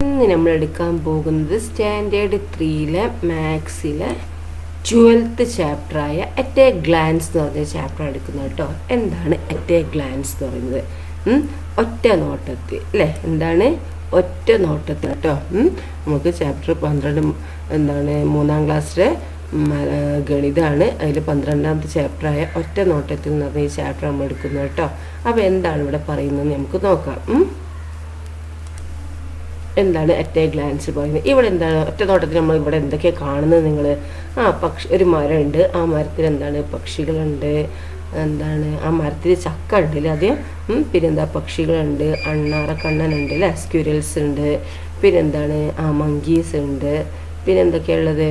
ഇന്ന് നമ്മൾ എടുക്കാൻ പോകുന്നത് സ്റ്റാൻഡേർഡ് 3-ലെ മാത്സിലെ 12th ചാപ്റ്ററായ അറ്റ് എ ഗ്ലാൻസ് എന്ന് പറഞ്ഞ ചാപ്റ്റർ എടുക്കുന്നത് കേട്ടോ. എന്താണ് അറ്റ് എ ഗ്ലാൻസ് എന്ന് പറയുന്നത്? ഒറ്റ നോട്ടത്തിൽ അല്ലേ? എന്താണ് ഒറ്റ നോട്ടത്തിൽ കേട്ടോ. നമുക്ക് ചാപ്റ്റർ 12 എന്താണ് 3-ാം ക്ലാസ്സിലെ ഗണിതമാണ്. അതിൽ 12ാമത്തെ ചാപ്റ്ററായ ഒറ്റ നോട്ടത്തിൽ എന്ന് പറഞ്ഞ ഈ ചാപ്റ്റർ നമ്മൾ എടുക്കുന്നത് കേട്ടോ. അപ്പോൾ എന്താണ് ഇവിടെ പറയുന്നത് നമുക്ക് നോക്കാം. എന്താണ് അറ്റ് എ ഗ്ലാൻസ് പറയുന്നത്? ഇവിടെ എന്താണ് ഒറ്റ നോട്ടത്തിൽ നമ്മൾ ഇവിടെ എന്തൊക്കെയാണ് കാണുന്നത്? നിങ്ങൾ ഒരു മരമുണ്ട്, ആ മരത്തിൽ എന്താണ് പക്ഷികളുണ്ട്, എന്താണ് ആ മരത്തിൽ ചക്ക ഉണ്ടല്ലേ ആദ്യം, പിന്നെന്താ പക്ഷികളുണ്ട്, അണ്ണാറക്കണ്ണനുണ്ട് അല്ലേ, സ്ക്വിരൽസ് ഉണ്ട്, പിന്നെന്താണ് മങ്കീസ് ഉണ്ട്, പിന്നെന്തൊക്കെയുള്ളത്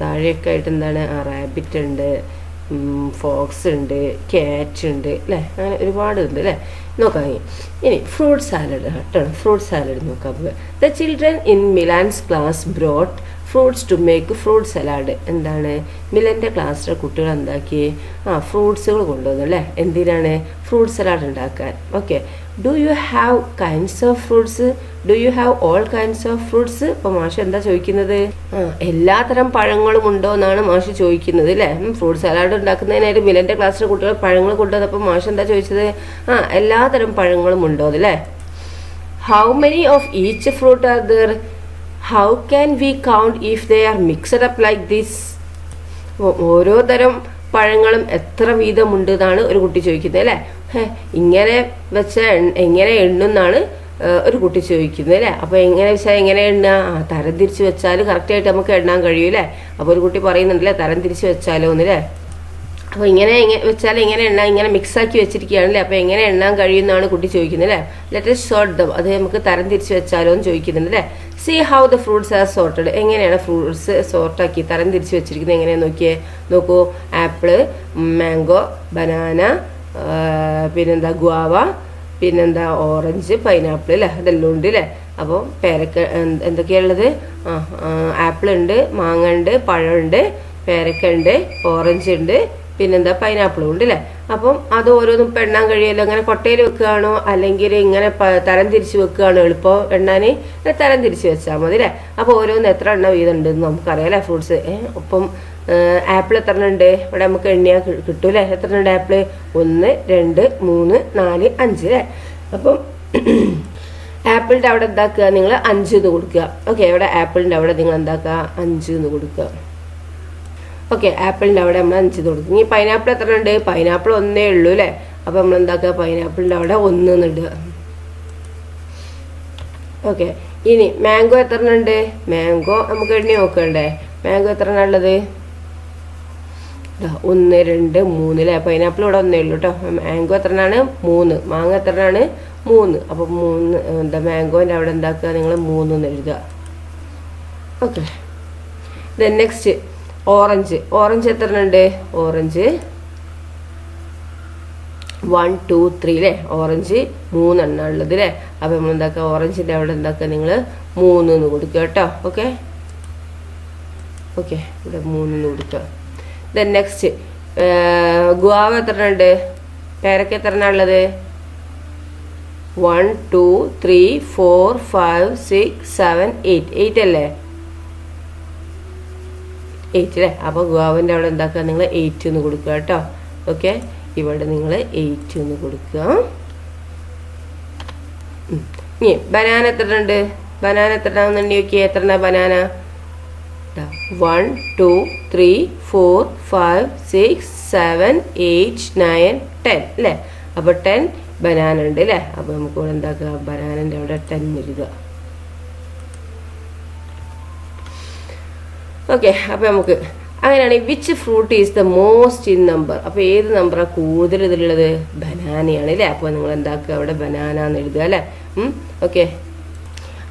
താഴെയൊക്കെ ആയിട്ട് എന്താണ് റാബിറ്റ് ഉണ്ട്, ഫോക്സ് ഉണ്ട്, ക്യാറ്റ് ഉണ്ട് അല്ലേ, അങ്ങനെ ഒരുപാട് ഉണ്ട് അല്ലേ. നോക്കാം ഇനി ഫ്രൂട്ട് സാലഡ് കേട്ടോ. ഫ്രൂട്ട് സാലഡ് നോക്കാം. The children in Milan's class brought fruits to make fruit salad. എന്താണ് മിലൻ്റെ ക്ലാസ്സിലെ കുട്ടികൾ എന്താക്കി ഫ്രൂട്ട്സുകൾ കൊണ്ടുവന്നു അല്ലേ. എന്തിനാണ്? ഫ്രൂട്ട് സലാഡ് ഉണ്ടാക്കാൻ. Okay. Do you have kinds of fruits? Do you have all kinds of fruits? ഇപ്പോൾ മാഷ് എന്താ ചോദിക്കുന്നത്? എല്ലാത്തരം പഴങ്ങളും ഉണ്ടോ എന്നാണ് മാഷ് ചോദിക്കുന്നത് അല്ലേ. ഫ്രൂട്ട് സലാഡ് ഉണ്ടാക്കുന്നതിനായിട്ട് മിലൻ്റെ ക്ലാസ്സിലെ കുട്ടികൾ പഴങ്ങൾ കൊണ്ടുവന്നപ്പോൾ മാഷ് എന്താ ചോദിച്ചത്? എല്ലാത്തരം പഴങ്ങളും ഉണ്ടോ അതല്ലേ. How many of each fruit R there? How can we count if they are mixed up like this? ഓരോ തരം പഴങ്ങളും എത്ര വീതമുണ്ട് എന്നാണ് ഒരു കുട്ടി ചോദിക്കുന്നത് അല്ലേ. ഇങ്ങനെ വെച്ചാൽ എങ്ങനെ എണ്ണുന്നാണ് ഒരു കുട്ടി ചോദിക്കുന്നത് അല്ലേ. അപ്പോൾ എങ്ങനെ വെച്ചാൽ എങ്ങനെ എണ്ണുക? തരം തിരിച്ച് വെച്ചാൽ കറക്റ്റായിട്ട് നമുക്ക് എണ്ണാൻ കഴിയൂല്ലേ. അപ്പോൾ ഒരു കുട്ടി പറയുന്നുണ്ടല്ലേ തരം തിരിച്ച് വെച്ചാലോ എന്നല്ലേ. അപ്പോൾ ഇങ്ങനെ വെച്ചാൽ എങ്ങനെ എണ്ണാൻ, ഇങ്ങനെ മിക്സാക്കി വെച്ചിരിക്കുകയാണല്ലേ, അപ്പോൾ എങ്ങനെ എണ്ണാൻ കഴിയുമെന്നാണ് കുട്ടി ചോദിക്കുന്നത് അല്ലേ. Let us sort them. അത് നമുക്ക് തരം തിരിച്ച് വെച്ചാലോ എന്ന് ചോദിക്കുന്നുണ്ട് അല്ലേ. See how the fruits are sorted. എങ്ങനെയാണ് ഫ്രൂട്ട്സ് സോർട്ടാക്കി തരം തിരിച്ച് വെച്ചിരിക്കുന്നത് എങ്ങനെയാണെന്ന് നോക്കിയേ. നോക്കൂ, ആപ്പിള്, മാംഗോ, ബനാന, പിന്നെന്താ ഗുവാവ, പിന്നെന്താ ഓറഞ്ച്, പൈനാപ്പിൾ അല്ലേ, അതെല്ലാം ഉണ്ട് അല്ലേ. അപ്പോൾ പേരക്ക എന്തൊക്കെയാണുള്ളത്? ആപ്പിൾ ഉണ്ട്, മാങ്ങ ഉണ്ട്, പഴമുണ്ട്, പേരക്ക ഉണ്ട്, ഓറഞ്ച് ഉണ്ട്, പിന്നെന്താ പൈനാപ്പിളും ഉണ്ട് അല്ലേ. അപ്പം അത് ഓരോന്നും ഇപ്പം എണ്ണാൻ കഴിയുമല്ലോ. അങ്ങനെ കൊട്ടയിൽ വെക്കുകയാണോ അല്ലെങ്കിൽ ഇങ്ങനെ തരം തിരിച്ച് വെക്കുകയാണോ എളുപ്പം എണ്ണാൻ? തരം തിരിച്ച് വെച്ചാൽ മതി അല്ലേ. അപ്പോൾ ഓരോന്ന് എത്ര എണ്ണ വീതം ഉണ്ടെന്ന് നമുക്കറിയാം അല്ലേ ഫ്രൂട്ട്സ്. അപ്പം ആപ്പിൾ എത്ര എണ്ണം ഉണ്ട് ഇവിടെ നമുക്ക് എണ്ണിയാൽ കിട്ടും അല്ലേ. എത്ര ഉണ്ട് ആപ്പിൾ? 1 2 3 4 5 അല്ലേ. അപ്പം ആപ്പിളിൻ്റെ അവിടെ എന്താക്കുക നിങ്ങൾ 5 എന്ന് കൊടുക്കുക. ഓക്കെ, ഇവിടെ ആപ്പിളിൻ്റെ അവിടെ നിങ്ങൾ എന്താക്കുക 5 എന്ന് കൊടുക്കുക. ഓക്കെ, ആപ്പിളിൻ്റെ അവിടെ നമ്മൾ 5 കൊടുക്കും. ഇനി പൈനാപ്പിൾ എത്ര ഉണ്ട്? പൈനാപ്പിൾ 1 ഉള്ളൂ അല്ലേ. അപ്പോൾ നമ്മൾ എന്താക്കുക പൈനാപ്പിളിൻ്റെ അവിടെ 1 എന്ന് ഇടുക. ഓക്കെ, ഇനി മാംഗോ എത്ര ഉണ്ട്? മാംഗോ നമുക്ക് എണ്ണി നോക്കണ്ടേ. മാംഗോ എത്ര ഉള്ളത്? 1 2 3 അല്ലേ. പൈനാപ്പിൾ ഇവിടെ 1 ഉള്ളൂ കേട്ടോ. മാംഗോ എത്രയാണ്? 3. മാങ്ങ എത്രയാണ്? 3. അപ്പോൾ 3 എന്താ മാംഗോൻ്റെ അവിടെ എന്താക്കുക നിങ്ങൾ 3 എന്ന് എഴുതുക. Okay, then next orange. Orange എത്ര ഉണ്ട്? ഓറഞ്ച് 1 2 3 അല്ലേ. ഓറഞ്ച് 3 എണ്ണം ഉള്ളത് അല്ലേ. അപ്പോൾ നമ്മൾ എന്താക്കുക ഓറഞ്ചിൻ്റെ അവിടെ എന്താക്കുക നിങ്ങൾ 3 എന്ന് കൊടുക്കുക കേട്ടോ. ഓക്കെ ഓക്കെ, ഇവിടെ 3 എന്ന് കൊടുക്കുക. ദെൻ നെക്സ്റ്റ് ഗുവാവ എത്ര ഉണ്ട്? പേരക്ക എത്ര എണ്ണം ഉള്ളത്? 1 2 3 4 5 6 7 8 അല്ലേ. 8 അല്ലേ. അപ്പോൾ ഗുവാവിൻ്റെ അവിടെ എന്താക്കുക നിങ്ങൾ 8 എന്ന് കൊടുക്കുക കേട്ടോ. ഓക്കെ, ഇവിടെ നിങ്ങൾ 8 എന്ന് കൊടുക്കുക. ഇനി ബനാന എത്ര ഉണ്ട്? ബനാന എത്ര എന്നുണ്ടെങ്കിൽ നോക്കിയേ എത്ര ബനാന? 1 2 3 4 5 6 7 8 9 10 അല്ലേ. അപ്പോൾ 10 ബനാന ഉണ്ട് അല്ലേ. അപ്പോൾ നമുക്ക് ഇവിടെ എന്താക്കുക ബനാനൻ്റെ അവിടെ 10 എഴുതുക. ഓക്കെ, അപ്പോൾ നമുക്ക് അങ്ങനെയാണെങ്കിൽ which fruit is the most in number? അപ്പോൾ ഏത് നമ്പറാണ് കൂടുതൽ ഇതിലുള്ളത്? ബനാനയാണ് അല്ലേ. അപ്പോൾ നിങ്ങൾ എന്താക്കുക അവിടെ ബനാന എന്ന് എഴുതുക അല്ലേ. ഓക്കെ,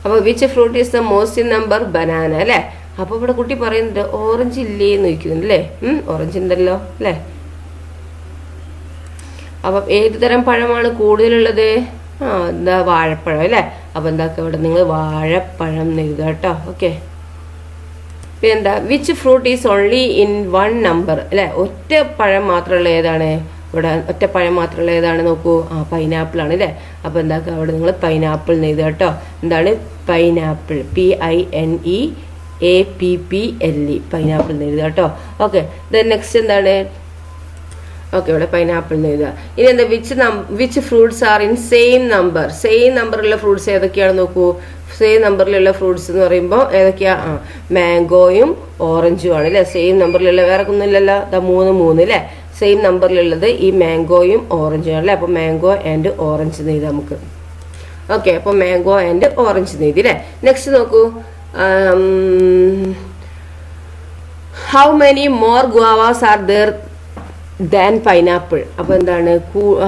അപ്പോൾ which fruit is the most in number? Banana അല്ലേ. അപ്പോൾ ഇവിടെ കുട്ടി പറയുന്നുണ്ട് ഓറഞ്ച് ഇല്ലേ എന്ന് ചോദിക്കുന്നുണ്ട് അല്ലേ. ഓറഞ്ച് ഉണ്ടല്ലോ അല്ലേ. അപ്പം ഏത് തരം പഴമാണ് കൂടുതലുള്ളത്? എന്താ വാഴപ്പഴം അല്ലേ. അപ്പോൾ എന്താക്കുക ഇവിടെ നിങ്ങൾ വാഴപ്പഴം എന്ന് എഴുതുക കേട്ടോ. ഓക്കെ, പിന്നെന്താ which fruit is only in 1 number അല്ലേ. ഒറ്റ പഴം മാത്രമുള്ള ഏതാണ്? ഇവിടെ ഒറ്റ പഴം മാത്രമുള്ള ഏതാണ് നോക്കൂ, പൈനാപ്പിൾ ആണ് അല്ലേ. അപ്പോൾ എന്താക്കുക, അവിടെ നിങ്ങൾ പൈനാപ്പിൾ എന്ന് എഴുതുക കേട്ടോ. എന്താണ് പൈനാപ്പിൾ, PINEAPPLE, പൈനാപ്പിൾ എന്ന് എഴുതുക കേട്ടോ. ഓക്കെ, ദെൻ നെക്സ്റ്റ് എന്താണ്, ഓക്കെ ഇവിടെ പൈനാപ്പിൾ എന്ന് എഴുതുക. ഇനി എന്താ, which fruits are in same number. Same നമ്പറിലുള്ള ഫ്രൂട്ട്സ് ഏതൊക്കെയാണ് നോക്കൂ. സെയിം നമ്പറിലുള്ള ഫ്രൂട്ട്സ് എന്ന് പറയുമ്പോൾ ഏതൊക്കെയാ, മാംഗോയും ഓറഞ്ചും ആണ് അല്ലേ. സെയിം നമ്പറിലുള്ള വേറെ ഒന്നുമില്ലല്ലോ, 3 അല്ലേ. സെയിം നമ്പറിലുള്ളത് ഈ മാംഗോയും ഓറഞ്ചും ആണ് അല്ലേ. അപ്പോൾ മാംഗോ ആൻഡ് ഓറഞ്ച് എന്ന് എഴുതാം നമുക്ക്. ഓക്കെ, അപ്പോൾ മാംഗോ ആൻഡ് ഓറഞ്ച് എന്ന് എഴുതി അല്ലേ. നെക്സ്റ്റ് നോക്കൂ, how many more guavas are there than pineapple. അപ്പോൾ എന്താണ്,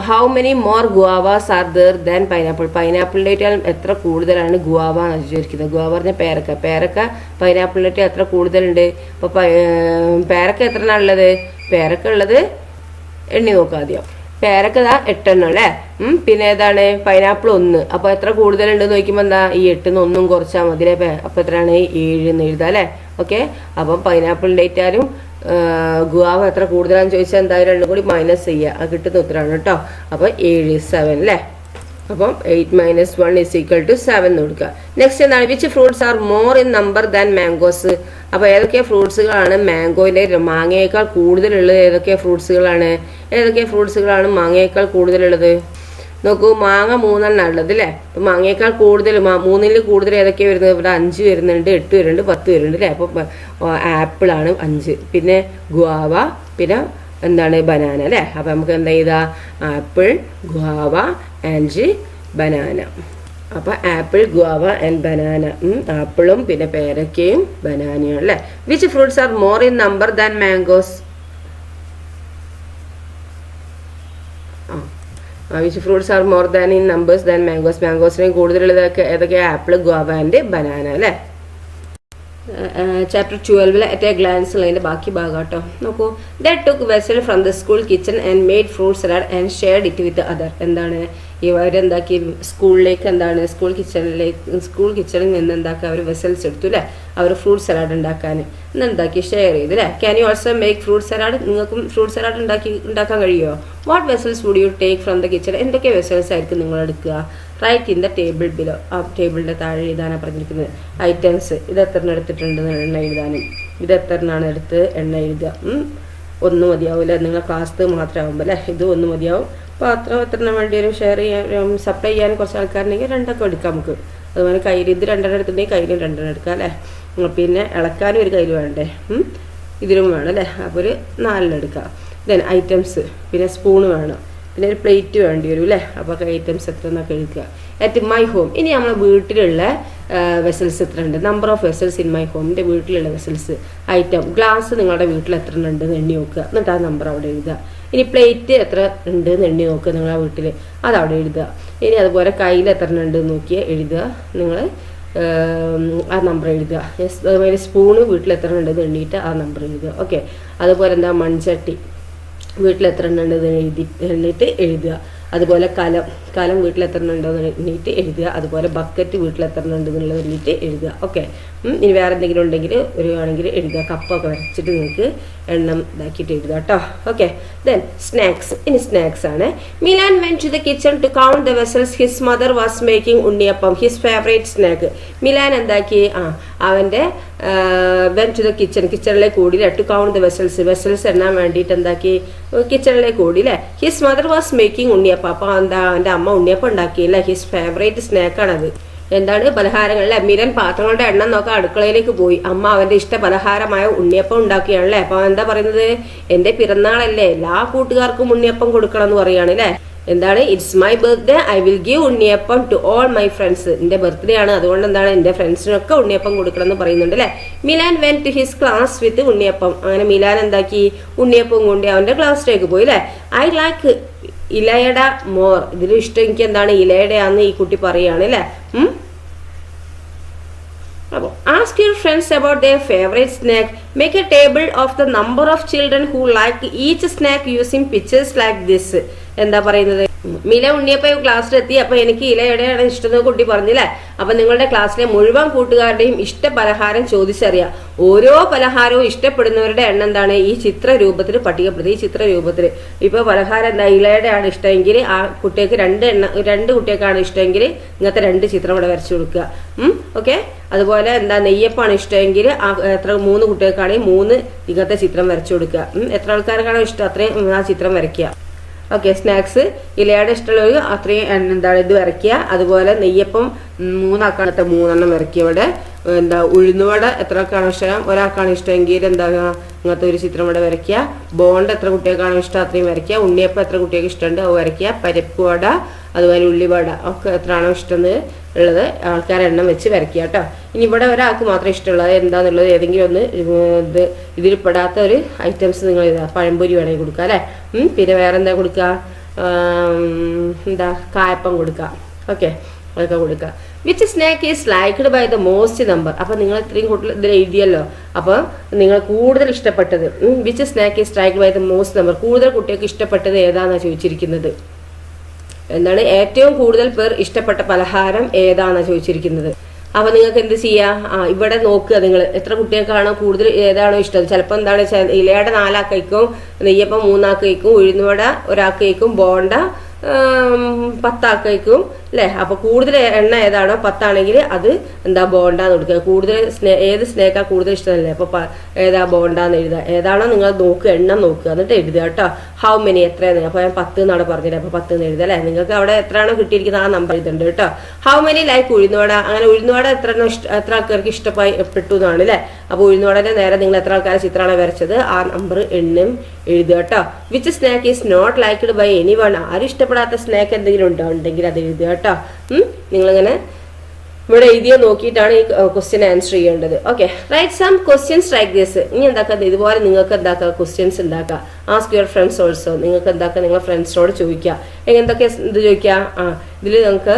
how many more guavas are there than pineapple. പൈനാപ്പിളിലേക്കാൾ എത്ര കൂടുതലാണ് ഗുവാവ എന്ന് ചോദിക്കുന്നത്. ഗുവാവ പറഞ്ഞാൽ പേരക്ക പൈനാപ്പിളിലേക്ക് എത്ര കൂടുതലുണ്ട്. അപ്പോൾ പേരക്ക എത്ര ഉള്ളത്, പേരക്ക ഉള്ളത് എണ്ണി നോക്കാം ആദ്യം. പേരക്ക 8 അല്ലേ. പിന്നെ ഏതാണ് പൈനാപ്പിൾ 1. അപ്പോൾ എത്ര കൂടുതലുണ്ടെന്ന് നോക്കുമ്പോൾ എന്താ, ഈ 8 1 കുറച്ചാൽ മതി അല്ലേ. അപ്പോൾ എത്രയാണ് 7 എന്ന് എഴുതാം അല്ലേ. ഓക്കെ, അപ്പം പൈനാപ്പിളിൻ്റെ ഏറ്റാലും ഗുവാവ എത്ര കൂടുതലാണെന്ന് ചോദിച്ചാൽ എന്തായാലും രണ്ടും കൂടി മൈനസ് ചെയ്യുക, അത് കിട്ടുന്ന ഉത്തരമാണ് കേട്ടോ. അപ്പോൾ 7 7 അല്ലേ. അപ്പം 8 - 1 = 7 എന്ന് കൊടുക്കുക. നെക്സ്റ്റ് എന്താണ്, which fruits are more in number than mangoes. അപ്പോൾ ഏതൊക്കെ ഫ്രൂട്ട്സുകളാണ് മാംഗോയിലെ മാങ്ങയേക്കാൾ കൂടുതലുള്ളത്, ഏതൊക്കെ ഫ്രൂട്ട്സുകളാണ് മാങ്ങയേക്കാൾ കൂടുതലുള്ളത് നോക്കൂ. മാങ്ങ 3 ഉള്ളത് അല്ലേ. അപ്പം മാങ്ങയേക്കാൾ കൂടുതൽ 3 കൂടുതൽ ഏതൊക്കെയാണ് വരുന്നത്, ഇവിടെ 5 വരുന്നുണ്ട്, 8 വരുന്നുണ്ട്, 10 വരുന്നുണ്ട് അല്ലേ. അപ്പോൾ ആപ്പിളാണ് 5, പിന്നെ ഗുവാവ, പിന്നെ എന്താണ് ബനാന അല്ലേ. അപ്പോൾ നമുക്ക് എന്താ ചെയ്താ, ആപ്പിൾ ഗുവാവ ആൻഡ് ബനാന. അപ്പോൾ ആപ്പിൾ ഗുവാവ ആൻഡ് ബനാന, ആപ്പിളും പിന്നെ പേരക്കയും ബനാനയും അല്ലേ. Which fruits are more in number than mangoes. Which fruits are more than in numbers than mangoes. മാംഗോസിനെയും കൂടുതലുള്ളത് ഏതൊക്കെയാണ്, ആപ്പിൾ ഗുവാവ ആൻഡ് ബനാന അല്ലേ. ചാപ്റ്റർ 12 അറ്റ് എ ഗ്ലാൻസ് ഉള്ളതിൻ്റെ ബാക്കി ഭാഗം കേട്ടോ. നോക്കൂ, that took vessel from the school kitchen and made fruit salad and shared it with other. എന്താണ് ഇവരെന്താക്കി, സ്കൂളിലേക്ക് എന്താണ് സ്കൂൾ കിച്ചണിൽ നിന്ന് എന്താക്കുക, അവർ വെസൽസ് എടുത്തു അല്ലേ. അവർ ഫ്രൂട്ട് സലാഡ് ഉണ്ടാക്കാൻ എന്താക്കി ഷെയർ ചെയ്തു അല്ലേ. Can you also make fruit salad. നിങ്ങൾക്കും ഫ്രൂട്ട് സലാഡ് ഉണ്ടാക്കാൻ കഴിയുമോ. What vessels would you take from the kitchen. എന്തൊക്കെ വെസൽസ് ആയിരിക്കും നിങ്ങൾ എടുക്കുക. Write in the table below. ആ ടേബിളിൻ്റെ താഴെ എഴുതാനാണ് പറഞ്ഞിരിക്കുന്നത്. ഐറ്റംസ് ഇത് എത്ര എടുത്തിട്ടുണ്ടെന്ന് എണ്ണ എഴുതാനും, ഇത് എത്ര എടുത്ത് എണ്ണ എഴുതുക. 1 മതിയാവില്ല, നിങ്ങളെ ക്ലാസ് മാത്രമാകുമ്പോൾ അല്ലേ. ഇത് 1 മതിയാവും. പാത്രം എത്ര വേണ്ടി വരും, ഷെയർ ചെയ്യാൻ സപ്ലൈ ചെയ്യാൻ കുറച്ച് ആൾക്കാരുണ്ടെങ്കിൽ 2 എടുക്കാം നമുക്ക്. അതുപോലെ കയ്യിൽ ഇത് 2 എടുത്തിട്ടുണ്ടെങ്കിൽ കയ്യിലും 2 എടുക്കാം അല്ലേ. പിന്നെ ഇളക്കാനും ഒരു കയ്യിൽ വേണ്ടേ, ഇതിലും വേണം അല്ലേ. അപ്പോൾ ഒരു 4 എടുക്കാം. ദെൻ ഐറ്റംസ്, പിന്നെ സ്പൂണ് വേണം, പിന്നെ ഒരു പ്ലേറ്റ് വേണ്ടി വരും അല്ലേ. അപ്പോൾ ഐറ്റംസ് എത്ര എന്നൊക്കെ എഴുതുക. At my home. ഇനി നമ്മളെ വീട്ടിലുള്ള വെസൽസ് എത്ര ഉണ്ട്, number of vessels in my home. എൻ്റെ വീട്ടിലുള്ള വെസൽസ്. ഐറ്റം ഗ്ലാസ് നിങ്ങളുടെ വീട്ടിൽ എത്ര ഉണ്ടെന്ന് എണ്ണി നോക്കുക, എന്നിട്ട് ആ നമ്പർ അവിടെ എഴുതുക. ഇനി പ്ലേറ്റ് എത്ര ഉണ്ട് എന്ന് എണ്ണി നോക്കുക നിങ്ങളുടെ വീട്ടിൽ, അതവിടെ എഴുതുക. ഇനി അതുപോലെ കയ്യിൽ എത്ര ഉണ്ട് നോക്കിയാൽ എഴുതുക, നിങ്ങൾ ആ നമ്പർ എഴുതുക. അതുപോലെ സ്പൂണ് വീട്ടിൽ എത്ര ഉണ്ടെന്ന് എണ്ണിയിട്ട് ആ നമ്പർ എഴുതുക. ഓക്കെ, അതുപോലെ എന്താ മൺചട്ടി വീട്ടിൽ എത്ര ഉണ്ടെന്ന് എണ്ണിയിട്ട് എഴുതുക. അതുപോലെ കലം വീട്ടിൽ എത്ര ഉണ്ടോയെന്ന് എണ്ണിയിട്ട് എഴുതുക. അതുപോലെ ബക്കറ്റ് വീട്ടിൽ എത്ര ഉണ്ടെന്നുള്ളത് എണ്ണിയിട്ട് എഴുതുക. ഓക്കെ, ഇനി വേറെ എന്തെങ്കിലും ഉണ്ടെങ്കിൽ ആണെങ്കിൽ എഴുതുക. കപ്പൊക്കെ വരച്ചിട്ട് നിങ്ങൾക്ക് എണ്ണം ഇതാക്കിയിട്ട് എഴുതുക കേട്ടോ. Okay, then snacks. ഇനി സ്നാക്സ് ആണ്. Milan went to the kitchen to count the vessels his mother was making unniyappam, his favourite snack. Milan എന്താക്കി, അവൻ്റെ വെന്റ് ടു ദ കിച്ചണിലേക്ക് ഓടി ടു കൗണ്ട് ദ വെസൽസ് എണ്ണാൻ വേണ്ടിയിട്ട് എന്താക്കി, കിച്ചണിലേക്ക് ഓടി അല്ലേ. His mother was making unniyappam. അപ്പോൾ എന്താ, അവൻ്റെ അമ്മ ഉണ്ണിയപ്പം ഉണ്ടാക്കിയില്ല. ഹിസ് ഫേവറേറ്റ് സ്നാക്കാണത്. എന്താണ്, പലഹാരങ്ങളിലെ മിലൻ പാത്രങ്ങളുടെ എണ്ണം നോക്കാൻ അടുക്കളയിലേക്ക് പോയി. അമ്മ അവൻ്റെ ഇഷ്ട പലഹാരമായ ഉണ്ണിയപ്പം ഉണ്ടാക്കിയാണല്ലേ. അപ്പോൾ എന്താ പറയുന്നത്, എൻ്റെ പിറന്നാളല്ലേ, എല്ലാ കൂട്ടുകാർക്കും ഉണ്ണിയപ്പം കൊടുക്കണം എന്ന് പറയുകയാണ് അല്ലേ. എന്താണ്, it's my birthday, I will give unniyappam to all my friends. എൻ്റെ ബർത്ത്ഡേ ആണ്, അതുകൊണ്ട് എന്താണ് എൻ്റെ ഫ്രണ്ട്സിനൊക്കെ ഉണ്ണിയപ്പം കൊടുക്കണം എന്ന് പറയുന്നുണ്ട് അല്ലേ. Milan went to his class with unniyappam. അങ്ങനെ മിലാൻ എന്താക്കി, ഉണ്ണിയപ്പം കൊണ്ട് അവൻ്റെ ക്ലാസ്സിലേക്ക് പോയി അല്ലേ. I like ilayada more. ഇതിലും ഇഷ്ടം എനിക്ക് എന്താണ്, ഇലയടയാന്ന് ഈ കുട്ടി പറയുകയാണ് അല്ലേ. അപ്പോൾ ask your friends about their favourite snack. Make a table of the number of children who like each snack using pictures like this. എന്താ പറയുന്നത്, മില ഉണ്ണിയപ്പം ക്ലാസ്സിലെത്തി. അപ്പൊ എനിക്ക് ഇല എവിടെയാണ് ഇഷ്ടം കുട്ടി പറഞ്ഞില്ലേ. അപ്പൊ നിങ്ങളുടെ ക്ലാസ്സിലെ മുഴുവൻ കൂട്ടുകാരുടെയും ഇഷ്ട പലഹാരം ചോദിച്ചറിയാം. ഓരോ പലഹാരവും ഇഷ്ടപ്പെടുന്നവരുടെ എണ്ണം എന്താണ് ഈ ചിത്ര രൂപത്തിൽ പട്ടികപ്പെടുത്തി. ഈ ചിത്ര രൂപത്തിൽ ഇപ്പൊ പലഹാരം എന്താ ഇലയുടെ ആണ് ഇഷ്ടമെങ്കിൽ ആ കുട്ടികൾക്ക് രണ്ട് കുട്ടികൾക്കാണ് ഇഷ്ടമെങ്കിൽ ഇങ്ങനത്തെ 2 ചിത്രം ഇവിടെ വരച്ചു കൊടുക്കുക. ഓക്കെ. അതുപോലെ എന്താ നെയ്യപ്പാണ് ഇഷ്ടമെങ്കിൽ എത്ര 3 കുട്ടികൾക്കാണെങ്കിൽ 3 ഇങ്ങനത്തെ ചിത്രം വരച്ചു കൊടുക്കുക. എത്ര ആൾക്കാർക്കാണോ ഇഷ്ടം അത്രയും ആ ചിത്രം വരയ്ക്കുക. ഓക്കെ. സ്നാക്സ് ഇലയുടെ ഇഷ്ടമുള്ളവർ അത്രയും എന്താണ് ഇത് വരയ്ക്കുക. അതുപോലെ നെയ്യപ്പം 3 ആൾക്കാണത്തെ 3 വരയ്ക്കുക. ഇവിടെ എന്താ ഉഴുന്നുവട എത്ര ആൾക്കാണോ ഇഷ്ടം ഒരാൾക്കാണ് ഇഷ്ടമെങ്കിൽ എന്താ ഇങ്ങനത്തെ ഒരു ചിത്രം ഇവിടെ വരയ്ക്കുക. ബോണ്ട എത്ര കുട്ടികൾക്കാണോ ഇഷ്ടം അത്രയും വരയ്ക്കുക. ഉണ്ണിയപ്പം എത്ര കുട്ടികൾക്ക് ഇഷ്ടമുണ്ട് അത് വരയ്ക്കുക. പരിപ്പ് വട അതുപോലെ ഉള്ളിവട ഒക്കെ എത്രയാണോ ഇഷ്ടം ഉള്ളത് ആൾക്കാരെ എണ്ണം വെച്ച് വരയ്ക്കുക കേട്ടോ. ഇനി ഇവിടെ ഒരാൾക്ക് മാത്രം ഇഷ്ടമുള്ളത് എന്താണെന്നുള്ളത് ഏതെങ്കിലും ഒന്ന് ഇതിൽ പെടാത്ത ഒരു ഐറ്റംസ് നിങ്ങൾ ഇതാ പഴംപൊരി വേണമെങ്കിൽ കൊടുക്കുക അല്ലേ. പിന്നെ വേറെ എന്താ കൊടുക്കുക എന്താ കായപ്പം കൊടുക്കുക. ഓക്കെ. അതൊക്കെ കൊടുക്കുക. Which snack is liked by the most number. അപ്പം നിങ്ങൾ ഇത്രയും കൂടുതൽ ഇതിൽ എഴുതിയല്ലോ. അപ്പോൾ നിങ്ങൾ കൂടുതൽ ഇഷ്ടപ്പെട്ടത് which snack is liked by the most number കൂടുതൽ കുട്ടികൾക്ക് ഇഷ്ടപ്പെട്ടത് ഏതാണെന്നാണ് ചോദിച്ചിരിക്കുന്നത്. എന്താണ് ഏറ്റവും കൂടുതൽ പേർ ഇഷ്ടപ്പെട്ട പലഹാരം ഏതാണെന്നാണ് ചോദിച്ചിരിക്കുന്നത്. അപ്പൊ നിങ്ങൾക്ക് എന്ത് ചെയ്യാം ഇവിടെ നോക്കുക നിങ്ങൾ എത്ര കുട്ടികൾക്കാണോ കൂടുതൽ ഏതാണോ ഇഷ്ടം. ചിലപ്പോൾ എന്താണ് ഇലയുടെ 4 ആൾക്ക് കഴിക്കും, നെയ്യപ്പം 3 ആൾക്ക് കഴിക്കും, ഉഴുന്നുവട ഒരാൾക്ക് കഴിക്കും, ബോണ്ട 10 ആൾക്ക് കഴിക്കും അല്ലേ. അപ്പൊ കൂടുതൽ എണ്ണ ഏതാണോ 10 ആണെങ്കിൽ അത് എന്താ ബോണ്ടാന്ന് കൊടുക്കുക. കൂടുതൽ ഏത് സ്നേക്കാ കൂടുതൽ ഇഷ്ടമല്ലേ അപ്പൊ ഏതാ ബോണ്ടാന്ന് എഴുതുക. ഏതാണോ നിങ്ങൾ നോക്കുക എണ്ണം നോക്കുക എന്നിട്ട് എഴുതുക കേട്ടോ. ഹൗ മെനി എത്രയാണ് അപ്പൊ ഞാൻ 10 എന്നാണ് പറഞ്ഞത്. അപ്പൊ 10 എന്ന് എഴുതുക അല്ലെ. നിങ്ങൾക്ക് അവിടെ എത്രയാണോ കിട്ടിയിരിക്കുന്നത് ആ നമ്പർ എഴുതുന്നുണ്ട് കേട്ടോ. ഹൗ മെനി ലൈക്ക് ഉഴുന്നുവട. അങ്ങനെ ഉഴുന്നുവട എത്ര ആൾക്കാർക്ക് ഇഷ്ടപ്പെട്ടു എന്നാണ് അല്ലെ. അപ്പൊ ഉഴുന്നുവടന്റെ നേരെ നിങ്ങൾ എത്ര ആൾക്കാരെ ചിത്രമാണ് വരച്ചത് ആ നമ്പർ എണ്ണും എഴുതുക കേട്ടോ. Which snack is not liked by anyone. ആരും ഇഷ്ടപ്പെടാത്ത സ്നാക്ക് എന്തെങ്കിലും ഉണ്ടെങ്കിൽ അത് എഴുതുക കേട്ടോ. നിങ്ങളിങ്ങനെ ഇവിടെ എഴുതിയോ നോക്കിയിട്ടാണ് ഈ ക്വസ്റ്റ്യൻ ആൻസർ ചെയ്യേണ്ടത്. Okay. Write some questions like this. ഇനി എന്താക്കുക ഇതുപോലെ നിങ്ങൾക്ക് എന്താക്കുക ക്വസ്റ്റ്യൻസ് ഉണ്ടാക്കുക. Ask your friends also. നിങ്ങൾക്ക് എന്താക്കുക നിങ്ങളുടെ ഫ്രണ്ട്സിനോട് ചോദിക്കുക. എന്തൊക്കെ ഇത് ചോദിക്കുക. ഇതിൽ നിങ്ങൾക്ക്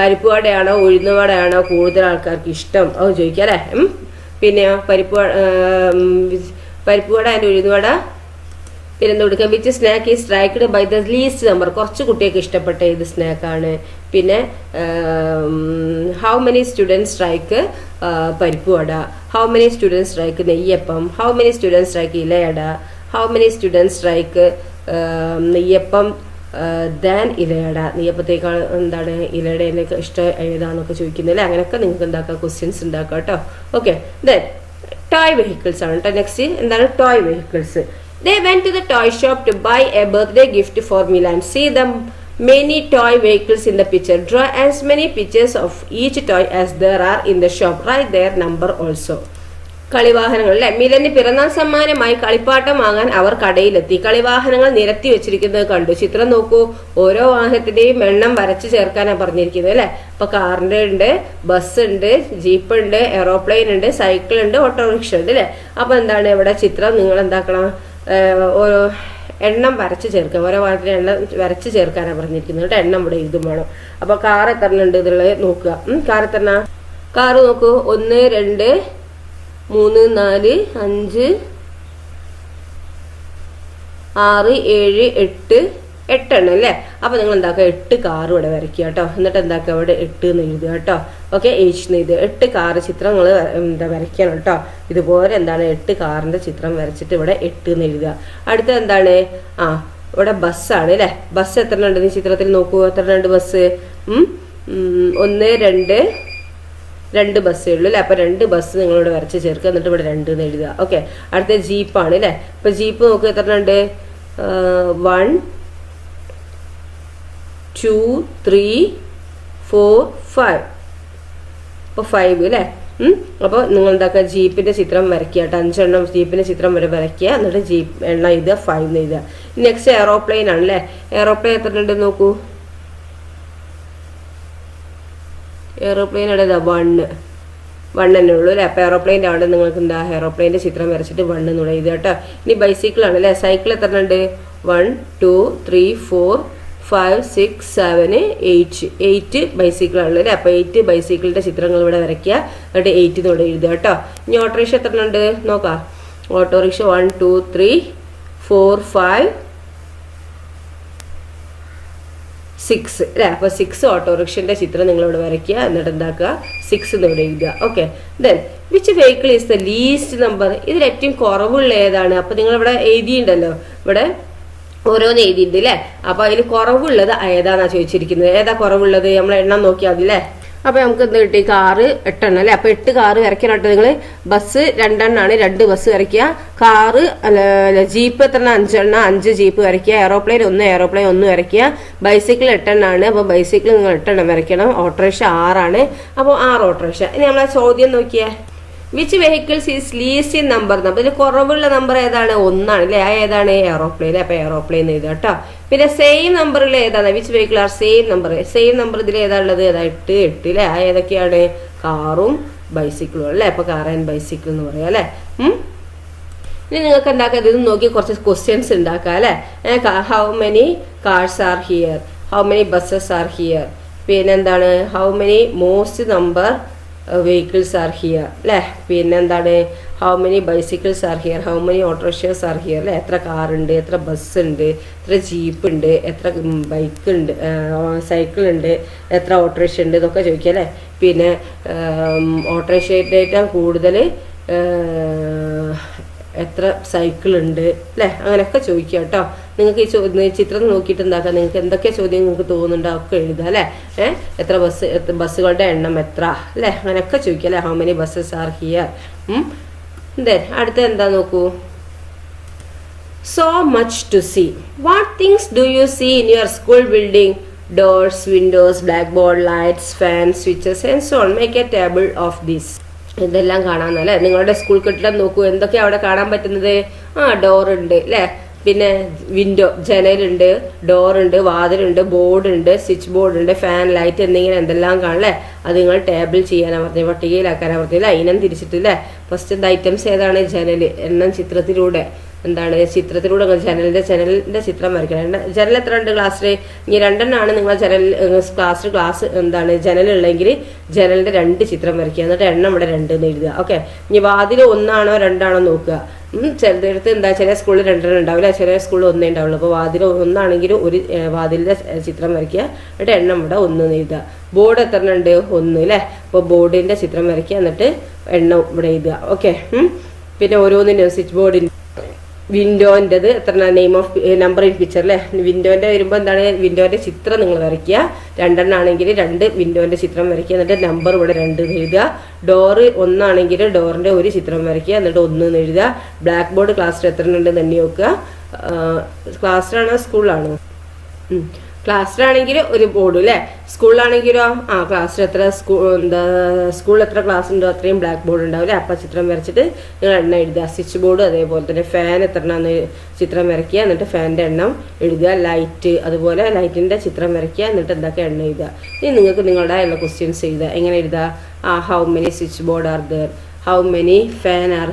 പരിപ്പ് വടയാണോ ഉഴുന്നുവടയാണോ കൂടുതൽ ആൾക്കാർക്ക് ഇഷ്ടം അത് ചോദിക്കുക അല്ലേ. പിന്നെ പരിപ്പ് വട ആൻഡ് ഉഴുന്നുവട. പിന്നെന്താ കൊടുക്കുക which snack is liked by the least number. കുറച്ച് കുട്ടികൾക്ക് ഇഷ്ടപ്പെട്ട ഏത് സ്നാക്കാണ്. പിന്നെ how many students like parippu vada. How many students like neyyappam. How many students like ilayada. How many students like neyyappam than ilayada. നെയ്യപ്പത്തേക്കാൾ എന്താണ് ഇലയുടെ എനിക്ക് ഇഷ്ടം ഏതാന്നൊക്കെ ചോദിക്കുന്നില്ല. അങ്ങനെയൊക്കെ നിങ്ങൾക്ക് എന്താക്കുക ക്വസ്റ്റ്യൻസ് ഉണ്ടാക്കുക കേട്ടോ. ഓക്കെ. ദെൻ ടോയ് വെഹിക്കിൾസ് ആണ് കേട്ടോ. നെക്സ്റ്റ് എന്താണ് toy vehicles. They went to the toy shop to buy a birthday gift for Milan. See the many toy vehicles in the picture. Draw as many pictures of each toy as there are in the shop. Write their number also. കളിവാഹനങ്ങൾ അല്ലെ. മിലന് പിറന്നാൾ സമ്മാനമായി കളിപ്പാട്ടം വാങ്ങാൻ അവർ കടയിലെത്തി. കളിവാഹനങ്ങൾ നിരത്തി വെച്ചിരിക്കുന്നത് കണ്ടു. ചിത്രം നോക്കൂ. ഓരോ വാഹനത്തിന്റെയും എണ്ണം വരച്ചു ചേർക്കാനാണ് പറഞ്ഞിരിക്കുന്നത് അല്ലെ. ഇപ്പൊ കാറിന്റെ ഉണ്ട്, ബസ് ഉണ്ട്, ജീപ്പ് ഉണ്ട്, എറോപ്ലെയിൻ ഉണ്ട്, സൈക്കിൾ ഉണ്ട്, ഓട്ടോറിക്ഷ ഉണ്ട് അല്ലെ. അപ്പൊ എന്താണ് ഇവിടെ ചിത്രം നിങ്ങൾ എന്താക്കണം ഓരോ എണ്ണം വരച്ച് ചേർക്കുക. ഓരോ വാഹനത്തിന് എണ്ണം വരച്ച് ചേർക്കാനാണ് പറഞ്ഞിരിക്കുന്നത്. എണ്ണം ഇവിടെ ഇതും വേണം. അപ്പൊ കാർ എത്ര ഉണ്ട് ഇതുള്ളത് നോക്കുക. കാർ എത്ര കാറ് നോക്കൂ. 1 2 3 4 5 6 7 8 8 അല്ലേ. അപ്പൊ നിങ്ങൾ എന്താക്കുക 8 കാർ ഇവിടെ വരയ്ക്കുക കേട്ടോ. എന്നിട്ട് എന്താക്കുക ഇവിടെ 8 എന്ന് എഴുതുക കേട്ടോ. ഓക്കെ. H എന്ന് എഴുതുക. 8 കാറ് ചിത്രം നിങ്ങൾ എന്താ വരയ്ക്കണം കേട്ടോ. ഇതുപോലെ എന്താണ് 8 കാറിന്റെ ചിത്രം വരച്ചിട്ട് ഇവിടെ 8 എന്ന് എഴുതുക. അടുത്ത എന്താണ് ഇവിടെ ബസ്സാണ് അല്ലെ. ബസ് എത്ര ഉണ്ട് ഈ ചിത്രത്തിൽ നോക്കൂ. എത്ര ഉണ്ട് ബസ്. 1 2 ബസ്സേ ഉള്ളൂ അല്ലെ. അപ്പൊ 2 ബസ് നിങ്ങളിവിടെ വരച്ച് ചേർക്കുക. എന്നിട്ട് ഇവിടെ 2 എന്ന് എഴുതുക. ഓക്കെ. അടുത്ത ജീപ്പാണ് അല്ലെ. ഇപ്പൊ ജീപ്പ് നോക്കുക എത്ര ഉണ്ട്. 1 2 3 4 5. അപ്പോൾ 5 അല്ലേ. അപ്പോൾ നിങ്ങൾ എന്താക്കുക ജീപ്പിന്റെ ചിത്രം വരയ്ക്കുക കേട്ടോ. 5 എണ്ണം ജീപ്പിന്റെ ചിത്രം വരെ വരയ്ക്കുക. എന്നിട്ട് ജീപ്പ് എണ്ണം എഴുതുക 5 എന്ന് എഴുതുക. നെക്സ്റ്റ് എയറോപ്ലെയിൻ ആണ് അല്ലേ. എയറോപ്ലെയിൻ എത്ര ഉണ്ട് നോക്കൂ. എയറോപ്ലെയിൻ എവിടെയാ 1 തന്നെ ഉള്ളൂ അല്ലേ. അപ്പോൾ എയറോപ്ലെയിൻ്റെ അവിടെ നിങ്ങൾക്ക് എന്താ എയറോപ്ലെയിൻ്റെ ചിത്രം വരച്ചിട്ട് 1 എന്നുള്ള എഴുതുക കേട്ടോ. ഇനി ബൈസിക്കിൾ ആണ് അല്ലേ. സൈക്കിൾ എത്ര ഉണ്ട്. 1 2 3 4 5 6 7 8 ബൈസിക്കിൾ ആണല്ലോ അല്ലേ. അപ്പോൾ 8 ബൈസിക്കിളിൻ്റെ ചിത്രങ്ങൾ ഇവിടെ വരയ്ക്കുക. എന്നിട്ട് 8 ഇവിടെ എഴുതുക കേട്ടോ. ഇനി ഓട്ടോറിക്ഷ എത്ര ഉണ്ട് നോക്കാം. ഓട്ടോറിക്ഷ 1 2 3 4 5 6 അല്ലേ. അപ്പോൾ 6 ഓട്ടോറിക്ഷൻ്റെ ചിത്രം നിങ്ങളിവിടെ വരയ്ക്കുക. എന്നിട്ട് എന്താക്കുക, 6 ഇവിടെ എഴുതുക. Okay. Then which vehicle is the least number? ഇതിൽ ഏറ്റവും കുറവുള്ള ഏതാണ്? അപ്പോൾ നിങ്ങളിവിടെ എഴുതിയിട്ടുണ്ടല്ലോ, ഇവിടെ ഓരോന്ന് എഴുതിയിട്ടുണ്ട് അല്ലേ. അപ്പോൾ അതിൽ കുറവുള്ളത് ഏതാണെന്നാണ് ചോദിച്ചിരിക്കുന്നത്. ഏതാ കുറവുള്ളത്? നമ്മൾ എണ്ണം നോക്കിയാൽ മതി അല്ലേ. അപ്പോൾ നമുക്ക് എന്ത് കിട്ടി? കാറ് 8 എണ്ണം അല്ലേ. അപ്പോൾ 8 കാറ് വരയ്ക്കാനായിട്ട് നിങ്ങൾ ബസ് 2 എണ്ണമാണ്, 2 ബസ് വരയ്ക്കുക. കാറ് ജീപ്പ് എത്ര എണ്ണം? 5 എണ്ണം, 5 ജീപ്പ് വരയ്ക്കുക. എയറോപ്ലെയിൻ 1 വരയ്ക്കുക. ബൈസൈക്കിൾ 8 എണ്ണമാണ്, അപ്പോൾ ബൈസൈക്കിൾ നിങ്ങൾ 8 എണ്ണം വരയ്ക്കണം. ഓട്ടോറിക്ഷ 6 ആണ്, അപ്പോൾ 6 ഓട്ടോറിക്ഷ. ഇനി നമ്മളെ ചോദ്യം നോക്കിയേ, which vehicles is least in number? അപ്പോൾ ഇതിൽ കുറവുള്ള നമ്പർ ഏതാണ്? 1 ആണ് അല്ലേ. ആ ഏതാണ്? എയറോപ്ലെയിൻ. അപ്പോൾ എയറോപ്ലെയിൻ എഴുതുക കേട്ടോ. പിന്നെ സെയിം നമ്പറിൽ ഏതാണ്? Which vehicle are same number? Same number ഇതിൽ ഏതാണുള്ളത്? ഏതാ? 8 അല്ലേ. ആ ഏതൊക്കെയാണ്? കാറും ബൈസിക്കിളും അല്ലേ. അപ്പോൾ കാർ ആൻഡ് ബൈസിക്കിൾ എന്ന് പറയാം അല്ലേ. ഇനി നിങ്ങൾക്ക് ഉണ്ടാക്കാം, ഇത് നോക്കി കുറച്ച് ക്വസ്റ്റ്യൻസ് ഉണ്ടാക്കാം അല്ലേ. How many cars are here? How many buses are here? പിന്നെ എന്താണ്? How many most number vehicles are here അല്ലേ. പിന്നെ എന്താണ്? How many bicycles are here? How many autorickshaws are here അല്ലേ. എത്ര കാറുണ്ട്, എത്ര ബസ് ഉണ്ട്, എത്ര ജീപ്പ് ഉണ്ട്, എത്ര ബൈക്ക് ഉണ്ട്, സൈക്കിൾ ഉണ്ട്, എത്ര ഓട്ടോറിക്ഷ ഉണ്ട്, ഇതൊക്കെ ചോദിക്കുക അല്ലേ. പിന്നെ ഓട്ടോറിക്ഷയായിട്ട് കൂടുതൽ എത്ര സൈക്കിൾ ഉണ്ട് അല്ലേ, അങ്ങനെയൊക്കെ ചോദിക്കുക കേട്ടോ. നിങ്ങൾക്ക് ഈ ചിത്രം നോക്കിയിട്ട് എന്താക്കാം, നിങ്ങൾക്ക് എന്തൊക്കെ ചോദ്യം നിങ്ങൾക്ക് തോന്നുന്നുണ്ടോ ഒക്കെ എഴുതുക അല്ലേ. എത്ര ബസ്സുകളുടെ എണ്ണം എത്ര അല്ലേ, അങ്ങനെയൊക്കെ ചോദിക്കുക അല്ലേ. How many buses are here. Then അടുത്ത എന്താ നോക്കൂ. So much to see. What things do you see in your school building? Doors, windows, blackboard, lights, fan, switches and so on. Make a table of this. ഇതെല്ലാം കാണാമെന്നല്ലേ. നിങ്ങളുടെ school കെട്ടിടം നോക്കൂ, എന്തൊക്കെയാണ് അവിടെ കാണാൻ പറ്റുന്നത്? ഡോറുണ്ട് അല്ലേ. പിന്നെ വിൻഡോ, ജനലുണ്ട്, ഡോറുണ്ട്, വാതിലുണ്ട്, ബോർഡുണ്ട്, സ്വിച്ച് ബോർഡുണ്ട്, ഫാൻ, ലൈറ്റ് എന്നിങ്ങനെ എന്തെല്ലാം കാണല്ലേ. അത് നിങ്ങൾ ടേബിൾ ചെയ്യാനാണ് പറഞ്ഞത്, പട്ടികയിലാക്കാനാണ് പറഞ്ഞത്. ഇനം തിരിച്ചിട്ടില്ലേ. ഫസ്റ്റ് ഐറ്റംസ് ഏതാണ്? ജനൽ. എണ്ണം ചിത്രത്തിലൂടെ എന്താണ്? ചിത്രത്തിലൂടെ ജനലിന്റെ ചിത്രം വരയ്ക്കണം. ജനൽ എത്ര ഉണ്ട് ക്ലാസ്സിൽ? ഇനി 2 എണ്ണമാണ് നിങ്ങൾ ക്ലാസ് എന്താണ് ജനലുള്ളെങ്കിൽ ജനലിന്റെ 2 ചിത്രം വരയ്ക്കുക. എന്നിട്ട് എണ്ണം ഇവിടെ 2 എന്ന് എഴുതുക. ഓക്കെ. ഇനി വാതിൽ 1 ആണോ 2 ആണോ നോക്കുക. ചിലയിടത്ത് എന്താ, ചില സ്കൂളിൽ 2 എണ്ണം ഉണ്ടാവില്ല, ചില സ്കൂളിൽ 1 ഉണ്ടാവുള്ളൂ. അപ്പോൾ വാതിൽ 1 ആണെങ്കിൽ ഒരു വാതിലിന്റെ ചിത്രം വരയ്ക്കുക. എന്നിട്ട് എണ്ണം ഇവിടെ 1 എന്ന് എഴുതുക. ബോർഡ് എത്ര എണ്ണം ഉണ്ട്? 1 അല്ലേ. അപ്പോൾ ബോർഡിന്റെ ചിത്രം വരയ്ക്കുക, എന്നിട്ട് എണ്ണം ഇവിടെ എഴുതുക. ഓക്കെ. പിന്നെ ഓരോന്നിനും സ്വിച്ച് ബോർഡിന്, വിൻഡോൻ്റെത് എത്ര name of number in picture അല്ലേ. വിൻഡോൻ്റെ വരുമ്പോൾ എന്താണ്? വിൻഡോൻ്റെ ചിത്രം നിങ്ങൾ വരയ്ക്കുക. 2 എണ്ണം ആണെങ്കിൽ 2 വിൻഡോൻ്റെ ചിത്രം വരയ്ക്കുക. എന്നിട്ട് നമ്പർ ഇവിടെ 2 എഴുതുക. ഡോറ് 1 ആണെങ്കിൽ ഡോറിൻ്റെ ഒരു ചിത്രം വരയ്ക്കുക. എന്നിട്ട് 1 എഴുതുക. ബ്ലാക്ക് ബോർഡ് ക്ലാസ്സിൽ എത്ര ഉണ്ടെന്ന് തന്നെ നോക്കുക. ക്ലാസ്സിലാണോ സ്കൂളിലാണോ? ക്ലാസ്സിലാണെങ്കിൽ ഒരു ബോർഡ് അല്ലേ. സ്കൂളിലാണെങ്കിലോ ക്ലാസ്സിൽ എത്ര സ്കൂളിൽ എത്ര ക്ലാസ് ഉണ്ടോ അത്രയും ബ്ലാക്ക് ബോർഡ് ഉണ്ടാവില്ലേ. അപ്പം ചിത്രം വരച്ചിട്ട് നിങ്ങൾ എണ്ണം എഴുതുക. സ്വിച്ച് ബോർഡ് അതേപോലെ തന്നെ. ഫാൻ എത്ര എണ്ണമെന്ന് ചിത്രം വരയ്ക്കുക. എന്നിട്ട് ഫാനിൻ്റെ എണ്ണം എഴുതുക. ലൈറ്റ് അതുപോലെ ലൈറ്റിൻ്റെ ചിത്രം വരയ്ക്കുക. എന്നിട്ട് എന്തൊക്കെ എണ്ണം എഴുതുക. ഇനി നിങ്ങൾക്ക് നിങ്ങളുടെ ഉള്ള ക്വസ്റ്റ്യൻസ് എഴുതുക. എങ്ങനെ എഴുതുക? How many switch board are there? How many fan are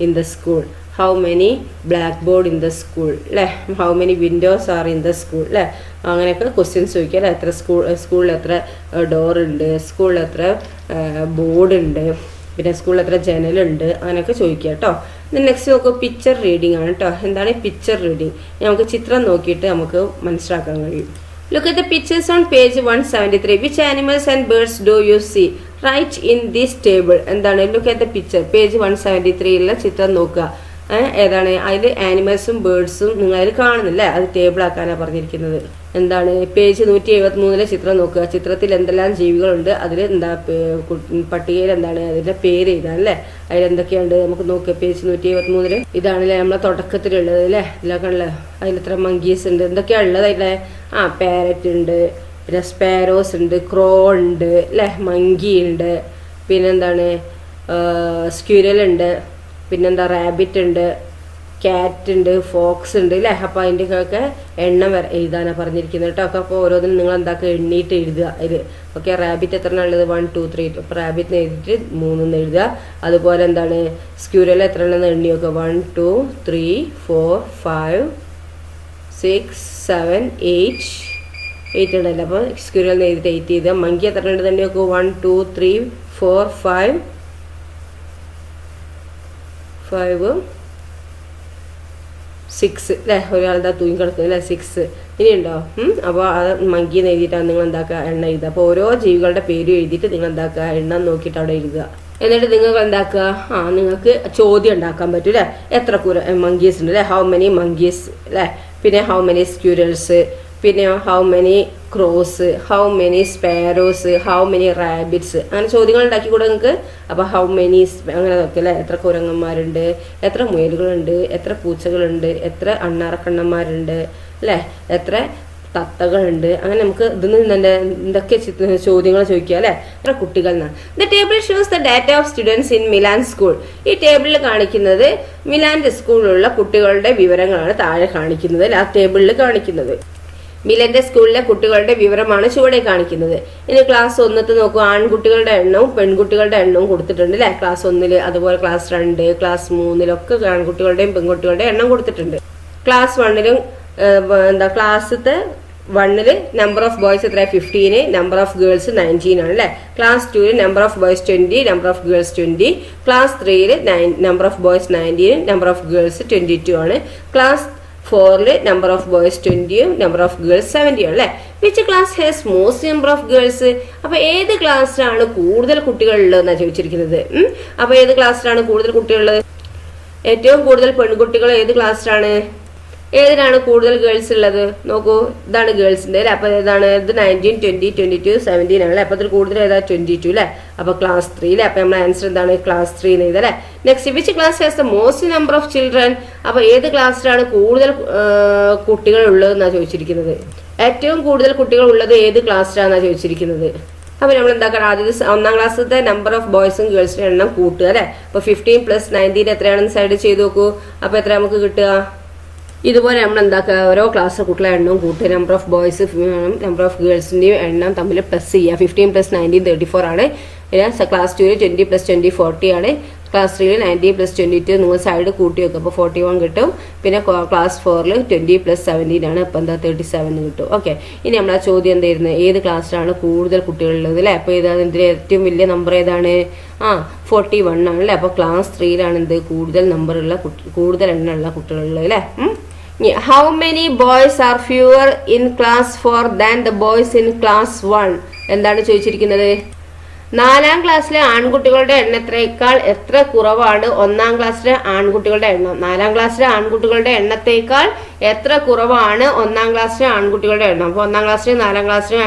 in the school? How many black board in the school അല്ലേ. How many windows are in the school അല്ലേ. അങ്ങനെയൊക്കെ ക്വസ്റ്റ്യൻസ് ചോദിക്കുക അല്ലേ. എത്ര സ്കൂളിൽ എത്ര ഡോറുണ്ട്, സ്കൂളിൽ എത്ര ബോർഡുണ്ട്, പിന്നെ സ്കൂളിൽ എത്ര ജനലുണ്ട്, അങ്ങനെയൊക്കെ ചോദിക്കുക കേട്ടോ. നെക്സ്റ്റ് നോക്കുക, പിക്ചർ റീഡിംഗ് ആണ് കേട്ടോ. എന്താണ് പിക്ചർ റീഡിംഗ്? നമുക്ക് ചിത്രം നോക്കിയിട്ട് നമുക്ക് മനസ്സിലാക്കാൻ കഴിയും. Look at the pictures on page 173. Which animals and birds do you see? Write in this table. എന്താണ്? Look at the picture. Page 173 ഉള്ള ചിത്രം നോക്കുക. ഏതാണ്? അതിൽ ആനിമൽസും ബേർഡ്സും നിങ്ങൾ അതിൽ കാണുന്നില്ല, അത് ടേബിൾ ആക്കാനാണ് പറഞ്ഞിരിക്കുന്നത്. എന്താണ്? പേജ് 173 ചിത്രം നോക്കുക. ചിത്രത്തിൽ എന്തെല്ലാം ജീവികളുണ്ട്, അതിൽ എന്താ പട്ടികയിൽ എന്താണ് അതിൻ്റെ പേര് എഴുതാനല്ലേ. അതിലെന്തൊക്കെയുണ്ട് നമുക്ക് നോക്കുക. പേജ് 173 ഇതാണല്ലേ നമ്മളെ തുടക്കത്തിലുള്ളത് അല്ലേ. ഇതിലൊക്കെ ഉള്ളത് അതിലെത്ര മങ്കീസ് ഉണ്ട്, എന്തൊക്കെയാണ് ഉള്ളത് അതിലെ? പാരറ്റ് ഉണ്ട്, പിന്നെ സ്പാരോസ് ഉണ്ട്, ക്രോ ഉണ്ട് അല്ലേ, മങ്കി ഉണ്ട്, പിന്നെന്താണ് സ്ക്വിരൽ ഉണ്ട്, പിന്നെന്താ റാബിറ്റ് ഉണ്ട്, ക്യാറ്റ് ഉണ്ട്, ഫോക്സ് ഉണ്ട് അല്ലേ. അപ്പോൾ അതിൻ്റെയൊക്കെ എണ്ണം എഴുതാനാണ് പറഞ്ഞിരിക്കുന്നത് കേട്ടോ. അപ്പോൾ ഓരോന്നിനും നിങ്ങൾ എന്താക്കുക എണ്ണീട്ട് എഴുതുക അതിൽ. ഓക്കെ. റാബിറ്റ് എത്ര ഉള്ളത്? 1 2 3. അപ്പോൾ റാബിറ്റിന് എഴുതിയിട്ട് 3 എഴുതുക. അതുപോലെ എന്താണ് സ്ക്യൂരൽ എത്ര ഉണ്ടെന്ന് എണ്ണി നോക്കുക. 1 2 3 4 5 6 7 8 ഉണ്ടല്ലോ. അപ്പോൾ സ്ക്യൂരൽ എഴുതിയിട്ട് 8 ചെയ്തുക. മങ്കി എത്ര ഉണ്ട് തന്നെ നോക്കുക. 1 2 3 4 5 6 അല്ലേ. ഒരാളുടെ തൂങ്ങി കിടക്കുന്നത് അല്ലേ. 6 ഇനിയുണ്ടോ? അപ്പോൾ അത് മങ്കി എന്ന് എഴുതിയിട്ടാണ് നിങ്ങൾ എന്താക്കുക എണ്ണ എഴുതുക. അപ്പോൾ ഓരോ ജീവികളുടെ പേരും എഴുതിയിട്ട് നിങ്ങൾ എന്താക്കുക എണ്ണം നോക്കിയിട്ട് അവിടെ എഴുതുക. എന്നിട്ട് നിങ്ങൾക്ക് എന്താക്കുക നിങ്ങൾക്ക് ചോദ്യം ഉണ്ടാക്കാൻ പറ്റും അല്ലേ. എത്ര മങ്കീസ് ഉണ്ട് അല്ലേ, ഹൗ മെനി മങ്കീസ് അല്ലേ. പിന്നെ ഹൗ മെനി സ്ക്യൂരൽസ്, പിന്നെ how many cross, how many sparrows, how many rabbits, അങ്ങനെ ചോദ്യങ്ങൾ ഉണ്ടാക്കി കൂടെ നിങ്ങൾക്ക്. അപ്പോൾ ഹൗ മെനി അങ്ങനെ നോക്കി അല്ലേ. എത്ര കുരങ്ങന്മാരുണ്ട്, എത്ര മുയലുകളുണ്ട്, എത്ര പൂച്ചകളുണ്ട്, എത്ര അണ്ണാറക്കണ്ണന്മാരുണ്ട് അല്ലേ, എത്ര തത്തകളുണ്ട്. അങ്ങനെ നമുക്ക് ഇതിൽ നിന്ന് എന്തൊക്കെ ചോദ്യങ്ങൾ ചോദിക്കുക അല്ലേ. എത്ര കുട്ടികൾ എന്നാണ്. The table shows the data of students in Milan school. ഈ ടേബിളിൽ കാണിക്കുന്നത് മിലാൻ്റെ സ്കൂളിലുള്ള കുട്ടികളുടെ വിവരങ്ങളാണ് താഴെ കാണിക്കുന്നത് അല്ലെ, ആ ടേബിളിൽ കാണിക്കുന്നത്. മിലന്റെ സ്കൂളിലെ കുട്ടികളുടെ വിവരമാണ് ചുവടെ കാണിക്കുന്നത്. ഇനി ക്ലാസ് 1 നോക്കൂ. ആൺകുട്ടികളുടെ എണ്ണവും പെൺകുട്ടികളുടെ എണ്ണവും കൊടുത്തിട്ടുണ്ട് അല്ലെ. ക്ലാസ് 1, അതുപോലെ ക്ലാസ് 2, ക്ലാസ് 3 ആൺകുട്ടികളുടെയും പെൺകുട്ടികളുടെയും എണ്ണം കൊടുത്തിട്ടുണ്ട്. ക്ലാസ് 1 ക്ലാസ്സിത്തെ 1 നമ്പർ ഓഫ് ബോയ്സ് എത്ര 15, നമ്പർ ഓഫ് ഗേൾസ് 19 ആണ് അല്ലെ. Class 2 number of boys 20, number of girls 20. Class 3 number of boys 19, number of girls 22 ആണ്. Class 4 number of boys 20, number of girls 70 ആണ് അല്ലെ. Which class has most number of girls? അപ്പൊ ഏത് ക്ലാസ്സിലാണ് കൂടുതൽ കുട്ടികൾ ഉള്ളതെന്നാണ് ചോദിച്ചിരിക്കുന്നത്. അപ്പൊ ഏത് ക്ലാസ്സിലാണ് കൂടുതൽ കുട്ടികളുള്ളത്? ഏറ്റവും കൂടുതൽ പെൺകുട്ടികൾ ഏത് ക്ലാസ്സിലാണ്? ഏതിനാണ് കൂടുതൽ ഗേൾസ് ഉള്ളത്? നോക്കൂ, ഇതാണ് ഗേൾസിന്റെ അല്ലെ. അപ്പൊ ഏതാണ് ഇത്? 19, 20, 22, 17 ആണ് അല്ലെ. അപ്പൊ അതിൽ കൂടുതൽ ഏതാ? 22 അല്ലെ. അപ്പൊ ക്ലാസ് 3 അല്ലെ. അപ്പൊ നമ്മുടെ ആൻസർ എന്താണ്? ക്ലാസ് 3 എന്ന് എഴുതാം അല്ലെ. Next, which class has the most number of children? അപ്പൊ ഏത് ക്ലാസ്സിലാണ് കൂടുതൽ കുട്ടികൾ ഉള്ളതെന്നാണ് ചോദിച്ചിരിക്കുന്നത്. ഏറ്റവും കൂടുതൽ കുട്ടികൾ ഉള്ളത് ഏത് ക്ലാസ്സിലാണെന്നാണ് ചോദിച്ചിരിക്കുന്നത്. അപ്പൊ നമ്മൾ എന്താക്കണം, ആദ്യത്തെ 1ാം ക്ലാസ്സിലത്തെ നമ്പർ ഓഫ് ബോയ്സും ഗേൾസിന്റെ എണ്ണം കൂട്ടുക അല്ലെ. അപ്പൊ 15 + 19 എത്രയാണെന്ന് സൈഡ് ചെയ്ത് നോക്കൂ. അപ്പൊ എത്ര നമുക്ക് കിട്ടുക? ഇതുപോലെ നമ്മൾ എന്താക്കുക, ഓരോ ക്ലാസ് കുട്ടികളെ എണ്ണവും കൂട്ടുക. Number of boys number of ഗേൾസിൻ്റെയും എണ്ണം തമ്മിൽ പ്ലസ് ചെയ്യുക. 15 + 19 34 ആണ്. പിന്നെ ക്ലാസ് 2 20 + 20 40 ആണ്. ക്ലാസ് 3 19 + 22 നിങ്ങൾ സൈഡ് കൂട്ടി വെക്കും. അപ്പോൾ 41 കിട്ടും. പിന്നെ ക്ലാസ് 4 20 + 17 ആണ്. അപ്പോൾ എന്താ 37 കിട്ടും. ഓക്കെ, ഇനി നമ്മൾ ആ ചോദ്യം എന്തായിരുന്നു? ഏത് ക്ലാസ്സിലാണ് കൂടുതൽ കുട്ടികളുള്ളത് അല്ലേ. അപ്പോൾ ഏതാണ് ഇതിൻ്റെ ഏറ്റവും വലിയ നമ്പർ ഏതാണ്? 41 ആണ് അല്ലേ. അപ്പോൾ ക്ലാസ് 3ലാണ് എന്ത് കൂടുതൽ നമ്പറുള്ള കൂടുതൽ എണ്ണമുള്ള കുട്ടികളുള്ളത് അല്ലേ. How many boys are fewer in class 4 than the boys in class 1? എന്താണ് ചോദിച്ചിരിക്കുന്നത്? 4ാം ക്ലാസ്സിലെ ആൺകുട്ടികളുടെ എണ്ണത്തേക്കാൾ എത്ര കുറവാണ് 1ാം ക്ലാസ്സിലെ ആൺകുട്ടികളുടെ എണ്ണം? 4ാം ക്ലാസ്സിലെ ആൺകുട്ടികളുടെ എണ്ണത്തേക്കാൾ എത്ര കുറവാണ് 1ാം ക്ലാസ്സിലെ ആൺകുട്ടികളുടെ എണ്ണം? അപ്പോൾ 1ാം ക്ലാസ്സിലെ 4ാം ക്ലാസ്സിലെ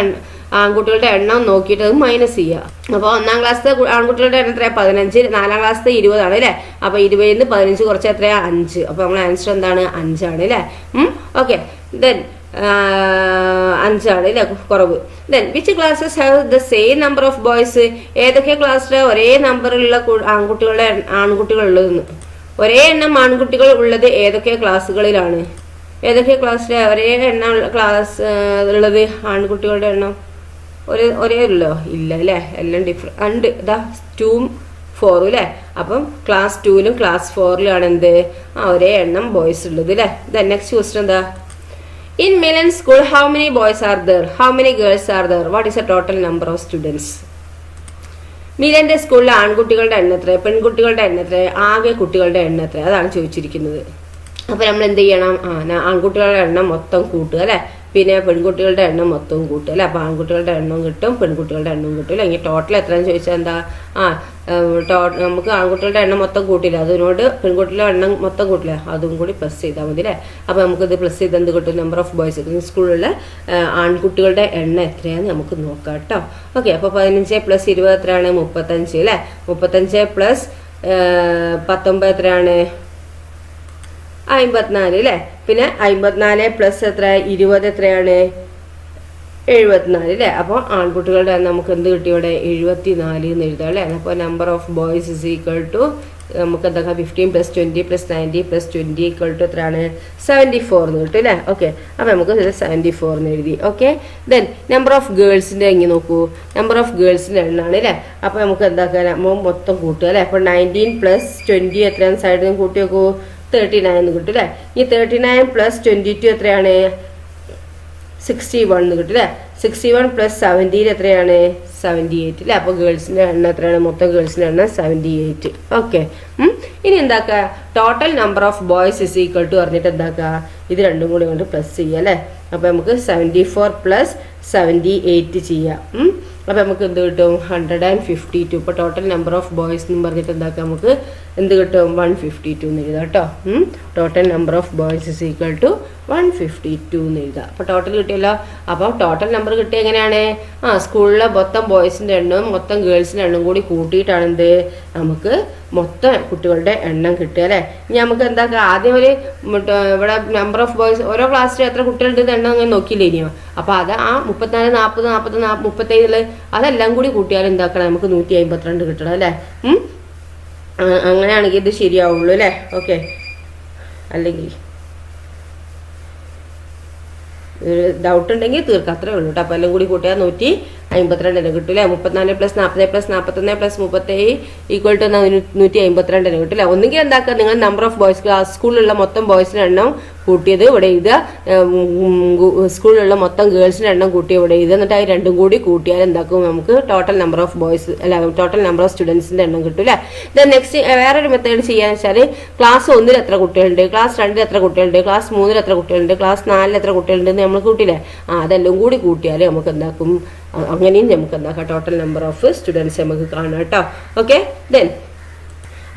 ആൺകുട്ടികളുടെ എണ്ണം നോക്കിയിട്ട് അത് മൈനസ് ചെയ്യുക. അപ്പോൾ 1ാം ക്ലാസ്സിലെ ആൺകുട്ടികളുടെ എണ്ണം എത്രയാണ്? 15. 4ാം ക്ലാസ്സിലെ 20 ആണ് അല്ലേ. അപ്പോൾ 20 ൽ 15 കുറച്ച് എത്രയാ? 5. അപ്പോൾ നമ്മുടെ ആൻസർ എന്താണ്? 5 ആണ് അല്ലേ. ഓക്കെ, ദെൻ 5 ആണ് അല്ലേ കുറവ്. Then which classes have the same number of boys? ഏതൊക്കെ ക്ലാസ്സിലെ ഒരേ നമ്പറിലുള്ള ആൺകുട്ടികളുള്ളതെന്ന്. ഒരേ എണ്ണം ആൺകുട്ടികൾ ഉള്ളത് ഏതൊക്കെ ക്ലാസ്സുകളിലാണ്? ഏതൊക്കെ ക്ലാസ്സിലെ ഒരേ എണ്ണം ക്ലാസ് ഉള്ളത് ആൺകുട്ടികളുടെ എണ്ണം? ഒരേ ഉള്ളോ? ഇല്ല അല്ലേ, എല്ലാം ഡിഫറെൻ്റ് ഉണ്ട്. ഇതാ 2ഉം 4ഉം അല്ലേ. അപ്പം ക്ലാസ് 2ലും ക്ലാസ് 4ലാണ് എന്ത് ഒരേ എണ്ണം ബോയ്സ് ഉള്ളത് അല്ലേ. ദെൻ നെക്സ്റ്റ് ക്വസ്റ്റ്യൻ എന്താ? In Milan school how many boys are there? How many girls are there? What is the total number of students? മിലന്റെ സ്കൂളിലെ ആൺകുട്ടികളുടെ എണ്ണം എത്ര, പെൺകുട്ടികളുടെ എണ്ണം എത്ര, ആകെ കുട്ടികളുടെ എണ്ണം എത്ര? അതാണ് ചോദിച്ചിരിക്കുന്നത്. അപ്പോൾ നമ്മൾ എന്ത് ചെയ്യണം? ആൺകുട്ടികളുടെ എണ്ണം മൊത്തം കൂട്ടുക അല്ലേ. പിന്നെ പെൺകുട്ടികളുടെ എണ്ണം മൊത്തവും കൂട്ടുക അല്ലേ. അപ്പോൾ ആൺകുട്ടികളുടെ എണ്ണം കിട്ടും, പെൺകുട്ടികളുടെ എണ്ണം കിട്ടും അല്ലേ. ഇങ്ങനെ ടോട്ടൽ എത്രയാണെന്ന് ചോദിച്ചാൽ എന്താ? നമുക്ക് ആൺകുട്ടികളുടെ എണ്ണം മൊത്തം കൂട്ടില്ല, അതിനോട് പെൺകുട്ടികളുടെ എണ്ണം മൊത്തം കൂട്ടില്ല, അതും കൂടി പ്ലസ് ചെയ്താൽ മതി അല്ലേ. അപ്പോൾ നമുക്കിത് പ്ലസ് ചെയ്ത് എന്ത് കിട്ടും? Number of boys. സ്കൂളിലുള്ള ആൺകുട്ടികളുടെ എണ്ണം എത്രയാണെന്ന് നമുക്ക് നോക്കാം കേട്ടോ. ഓക്കെ, അപ്പോൾ 15 + 20 എത്രയാണ്? 35 അല്ലേ. 35 + 19 എത്രയാണ്? 54 അല്ലേ. പിന്നെ 54 + എത്ര? 20 എത്രയാണ്? 74 അല്ലേ. അപ്പോൾ ആൺകുട്ടികളുടെ നമുക്ക് എന്ത് കിട്ടി ഇവിടെ? 74 എന്ന് എഴുതാം അല്ലേ. അപ്പോൾ number of boys is equal to നമുക്ക് എന്താ 15 + 20 + 90 + 20 = എത്രയാണ്? 74 എന്ന് കിട്ടും അല്ലേ. ഓക്കെ, അപ്പോൾ നമുക്ക് 74 എന്ന് എഴുതി. ഓക്കെ, ദെൻ നമ്പർ ഓഫ് ഗേൾസിൻ്റെ എങ്ങനെ നോക്കൂ? നമ്പർ ഓഫ് ഗേൾസിൻ്റെ എണ്ണമാണ് അല്ലേ. അപ്പോൾ നമുക്ക് എന്താക്കുക? മൊത്തം കൂട്ടുക അല്ലേ. അപ്പോൾ 19 + 20 എത്രയാണ്? സൈഡിൽ നിന്ന് കൂട്ടി നോക്കൂ, 39 എന്ന് കിട്ടും അല്ലേ. ഈ 39 + 22 എത്രയാണ്? 61 എന്ന് കിട്ടും അല്ലേ. 61 + 70 എത്രയാണ് 78 അല്ലേ. അപ്പോൾ ഗേൾസിൻ്റെ എണ്ണം എത്രയാണ്, മൊത്തം ഗേൾസിൻ്റെ എണ്ണം 78. ഓക്കെ. ഇനി എന്താക്കുക, total number of boys is equal to പറഞ്ഞിട്ട് എന്താക്കുക, ഇത് രണ്ടും കൂടി കൊണ്ട് പ്ലസ് ചെയ്യുക അല്ലേ. അപ്പോൾ നമുക്ക് 74 + 78 ചെയ്യാം. അപ്പോൾ നമുക്ക് എന്ത് കിട്ടും 152. ഇപ്പോൾ ടോട്ടൽ നമ്പർ ഓഫ് ബോയ്സ് എന്ന് പറഞ്ഞിട്ട് എന്താക്കാം, നമുക്ക് എന്ത് കിട്ടും 152 എന്ന് എഴുതാം കേട്ടോ. Total number of boys is equal to 152 എന്ന് എഴുതാം. അപ്പോൾ ടോട്ടൽ കിട്ടിയല്ലോ. അപ്പോൾ ടോട്ടൽ നമ്പർ കിട്ടിയ എങ്ങനെയാണ്, സ്കൂളിലെ മൊത്തം ബോയ്സിൻ്റെ എണ്ണവും മൊത്തം ഗേൾസിൻ്റെ എണ്ണം കൂടി കൂട്ടിയിട്ടാണ് എന്ത് നമുക്ക് മൊത്തം കുട്ടികളുടെ എണ്ണം കിട്ടുക അല്ലേ. ഇനി നമുക്ക് എന്താക്കുക, ആദ്യം ഒരു ഇവിടെ നമ്പർ ഓഫ് ബോയ്സ് ഓരോ ക്ലാസ്സിലും എത്ര കുട്ടികളുടെ എണ്ണം അങ്ങനെ നോക്കിയില്ലേ ഇനിയോ. അപ്പോൾ അത് 34 40 44 37 അതെല്ലാം കൂടി കൂട്ടിയാൽ എന്താക്കണം, നമുക്ക് 152 കിട്ടണം അല്ലേ. അങ്ങനെയാണെങ്കിൽ ഇത് ശരിയാവുള്ളൂ അല്ലേ. ഓക്കെ. അല്ലെങ്കിൽ ഡൗട്ട് ഉണ്ടെങ്കിൽ തീർക്കാം, അത്രേ ഉള്ളൂ കേട്ടോ. അപ്പോൾ എല്ലാം കൂടി കൂട്ടിയാൽ 152 കിട്ടും അല്ലേ. 34 + 40 + 41 + 37 ഈക്വൽ ടു 152 കിട്ടും അല്ലേ. ഒന്നുകിൽ എന്താക്കുക, നിങ്ങൾ നമ്പർ ഓഫ് ബോയ്സ് സ്കൂളിലുള്ള മൊത്തം ബോയ്സിൻ്റെ എണ്ണം കൂട്ടിയത് ഇവിടെ എഴുതുക, സ്കൂളിലുള്ള മൊത്തം ഗേൾസിൻ്റെ എണ്ണം കൂട്ടി ഇവിടെ എഴുതുക, എന്നിട്ട് അത് രണ്ടും കൂടി കൂട്ടിയാൽ എന്താക്കും, നമുക്ക് ടോട്ടൽ നമ്പർ ഓഫ് ബോയ്സ് അല്ല ടോട്ടൽ നമ്പർ ഓഫ് സ്റ്റുഡൻസിൻ്റെ എണ്ണം കിട്ടും അല്ലേ. ദെൻ നെക്സ്റ്റ് വേറൊരു മെത്തേഡ് ചെയ്യാന്ന് വെച്ചാൽ ക്ലാസ് 1 എത്ര കുട്ടികളുണ്ട്, ക്ലാസ് 2 എത്ര കുട്ടികളുണ്ട്, ക്ലാസ് 3 എത്ര കുട്ടികളുണ്ട്, ക്ലാസ് 4 എത്ര കുട്ടികളുണ്ടെന്ന് നമ്മൾ കൂട്ടിയില്ലേ. അതെല്ലാം കൂടി കൂട്ടിയാൽ നമുക്ക് എന്താക്കും, അങ്ങനെയും നമുക്ക് എന്താക്കാം ടോട്ടൽ നമ്പർ ഓഫ് സ്റ്റുഡൻസ് നമുക്ക് കാണാം കേട്ടോ. ഓക്കെ. ദെൻ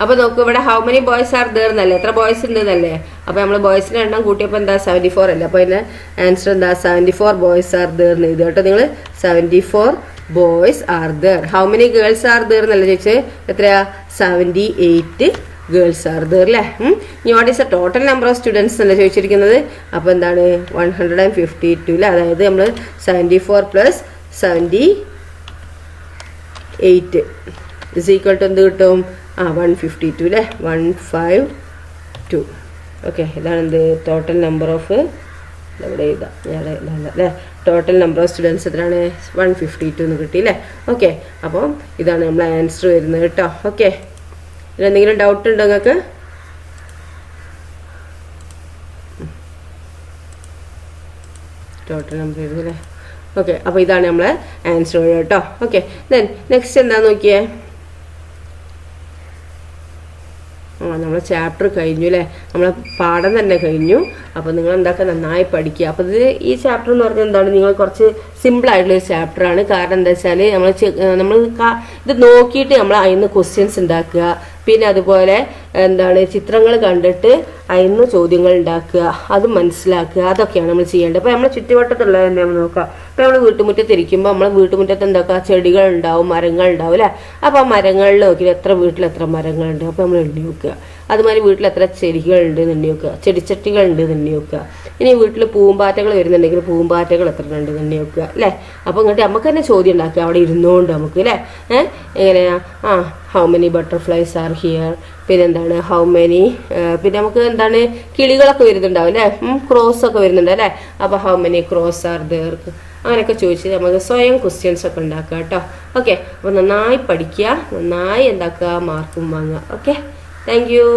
അപ്പോൾ നോക്കൂ, ഇവിടെ how many boys are there എന്നല്ലേ, എത്ര ബോയ്സ് ഉണ്ട് എന്നല്ലേ. അപ്പോൾ നമ്മൾ ബോയ്സിൻ്റെ എണ്ണം കൂട്ടിയപ്പോൾ എന്താ 74 അല്ലേ. അപ്പോൾ അതിൻ്റെ ആൻസർ എന്താ 74 ബോയ്സ് ആർ ദർ എന്ന് എഴുതുക കേട്ടോ നിങ്ങൾ. 74 boys are there. How many girls are there എന്നല്ലേ ചോദിച്ചത്, എത്രയാ 78 ഗേൾസ് ആർ ദർ അല്ലേ. ഇനി what is A total number of students എന്നല്ലേ ചോദിച്ചിരിക്കുന്നത്. അപ്പോൾ എന്താണ് 152 അല്ലേ. അതായത് നമ്മൾ 74 + 78 ഇസ് ഈക്വൽ ടു എന്ത് കിട്ടും, 152 അല്ലേ. 152. ഓക്കെ. ഇതാണ് എന്ത് ടോട്ടൽ നമ്പർ ഓഫ്, ഇവിടെ ഇതാ അല്ലേ, ടോട്ടൽ നമ്പർ ഓഫ് സ്റ്റുഡൻസ് എത്രയാണ് 152 എന്ന് കിട്ടി അല്ലേ. ഓക്കെ. അപ്പം ഇതാണ് നമ്മളെ ആൻസർ വരുന്നത് കേട്ടോ. ഓക്കെ. ഇതിലെന്തെങ്കിലും ഡൗട്ട് ഉണ്ടോ നിങ്ങൾക്ക്? ടോട്ടൽ നമ്പർ വരുന്നല്ലേ. ഓക്കെ. അപ്പോൾ ഇതാണ് നമ്മളെ ആൻസർ കേട്ടോ. ഓക്കെ. ദെൻ നെക്സ്റ്റ് എന്താ നോക്കിയേ, നമ്മളെ ചാപ്റ്റർ കഴിഞ്ഞു അല്ലേ, നമ്മളെ പാഠം തന്നെ കഴിഞ്ഞു. അപ്പോൾ നിങ്ങൾ എന്താക്കുക, നന്നായി പഠിക്കുക. അപ്പോൾ ഇത് ഈ ചാപ്റ്റർ എന്ന് പറഞ്ഞാൽ എന്താണ്, നിങ്ങൾ കുറച്ച് സിമ്പിളായിട്ടുള്ളൊരു ചാപ്റ്ററാണ്. കാരണം എന്താ വെച്ചാൽ നമ്മൾ ഇത് നോക്കിയിട്ട് നമ്മൾ അതിൽ നിന്ന് ക്വസ്റ്റ്യൻസ് ഉണ്ടാക്കുക, പിന്നെ അതുപോലെ എന്താണ് ചിത്രങ്ങൾ കണ്ടിട്ട് അതിൽ നിന്ന് ചോദ്യങ്ങൾ ഉണ്ടാക്കുക, അത് മനസ്സിലാക്കുക, അതൊക്കെയാണ് നമ്മൾ ചെയ്യേണ്ടത്. അപ്പോൾ നമ്മൾ ചുറ്റുവട്ടത്തുള്ളത് തന്നെ നമ്മൾ നോക്കുക. ഇപ്പോൾ നമ്മൾ വീട്ടുമുറ്റത്ത് ഇരിക്കുമ്പോൾ നമ്മൾ വീട്ടുമുറ്റത്ത് എന്താക്കുക, ചെടികൾ ഉണ്ടാവും, മരങ്ങൾ ഉണ്ടാവും അല്ലേ. അപ്പോൾ ആ മരങ്ങളിൽ നോക്കി വീട്ടിൽ എത്ര മരങ്ങളുണ്ട് അപ്പോൾ നമ്മൾ എണ്ണി നോക്കുക. അതുമാതിരി വീട്ടിൽ എത്ര ചെടികളുണ്ട് എന്ന് എണ്ണി നോക്കുക, ചെടിച്ചട്ടികളുണ്ട് എന്ന് എണ്ണി നോക്കുക. ഇനി വീട്ടിൽ പൂമ്പാറ്റകൾ വരുന്നുണ്ടെങ്കിൽ പൂമ്പാറ്റകൾ എത്ര ഉണ്ട് എന്ന് എണ്ണി നോക്കുക അല്ലേ. അപ്പോൾ ഇങ്ങോട്ട് നമുക്ക് തന്നെ ചോദ്യം ഉണ്ടാക്കുക അവിടെ ഇരുന്നുകൊണ്ട് നമുക്ക് അല്ലേ. എങ്ങനെയാ, how many butterflies R here, പിന്നെ എന്താണ് ഹൗ മെനി, പിന്നെ നമുക്ക് എന്താണ് കിളികളൊക്കെ വരുന്നുണ്ടാവും അല്ലേ, ക്രോസ് ഒക്കെ വരുന്നുണ്ട് അല്ലേ. അപ്പോൾ how many cross are there, അങ്ങനെയൊക്കെ ചോദിച്ച് നമുക്ക് സ്വയം ക്വസ്റ്റ്യൻസ് ഒക്കെ ഉണ്ടാക്കുക കേട്ടോ. ഓക്കെ. അപ്പോൾ നന്നായി പഠിക്കുക, നന്നായി എന്താക്കുക, മാർക്കും വാങ്ങുക. ഓക്കെ. Thank you.